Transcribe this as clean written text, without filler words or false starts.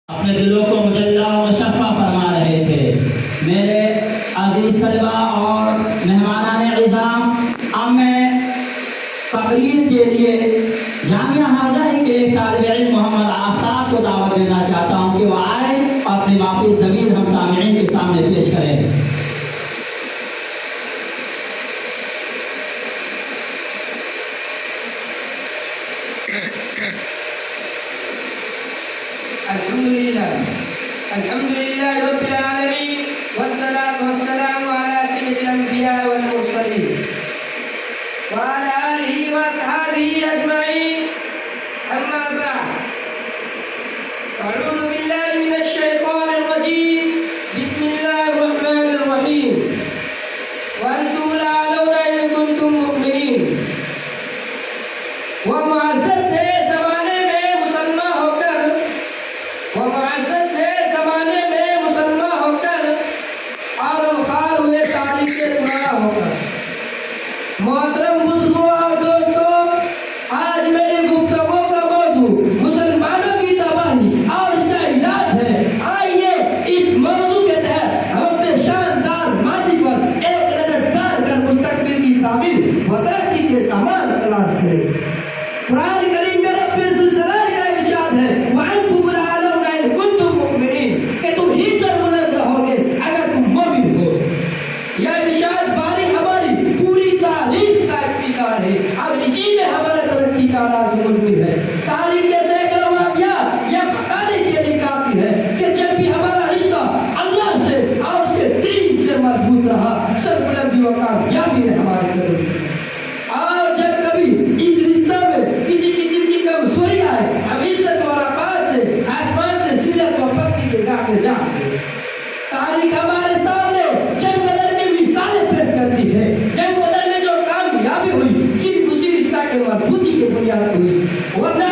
اپنے دلوں کو مجلہ و مشفع فرما رہے تھے۔ میرے عزیز طلبہ اور مہمانان اعظام، اب میں تقریر کے لیے جامعہ حاضری کے ایک طالب علم محمد آفتاب کو دعوت دینا چاہتا ہوں کہ وہ آئے اور اپنی واقعی ضمیر ہم سامعین کے سامنے پیش کریں۔ الحمد لله رب العالمين، والصلاة والسلام على سيد الأنبياء والمرسلين وعلى آله وأصحابه أجمعين، أما بعد، أعوذ بالله من الشيطان الرجيم، بسم الله الرحمن الرحيم، وأنتم الأعلون إن كنتم مؤمنين۔ ومعزز ہے زمانے میں مسلمان ہو کر، ومعزز ہے زمانے میں مسلمان ہو کر، اور مخار ہوئے تاریخ کے سنانا ہو کر۔ محترم بزرگوں اور دوستوں، آج میری گفتگو کا موضوع مسلمانوں کی تباہی اور اس کا علاج ہے۔ آئیے اس موضوع کے تحت ہم اپنے شاندار ماضی پر ایک نظر ڈال کر مستقبل کی تعمیر و ترقی کے سامان تلاش کریں۔ قرآن کریم میں رب الجلال کا ارشاد ہے وَأَنْتُمُ الْأَعْلَوْنَ إِن كُنتُم مُؤْمِنِينَ، کہ تم ہی سربلند رہو گے اگر تم مومن ہو۔ یہ ارشاد باری ہماری پوری تاریخ کا افتخار ہے، اب اسی میں ہمارا ترقی کا راز موجود ہے۔ تاریخ کے سینکڑوں واقعات یہ بتانے کے لیے کافی ہے کہ جب بھی ہمارا رشتہ اللہ سے اور اس کے دین سے مضبوط رہا، سربلندی و کامیابی نے ہمارے قدم۔ اور جب کبھی اس رشتہ میں کسی کی زندگی میں کمزوری آئے، ہم عزت و رفعت سے آسمان سے ذلت و پستی کے گاہ میں جاتے ہیں۔ تاریخ ہمارے سامنے جنگ بدر کی مثالیں پیش کرتی ہے۔ جنگ بدر میں جو کامیابی ہوئی صرف اسی رشتہ کے مضبوطی کی بنیاد ہوئی، ورنہ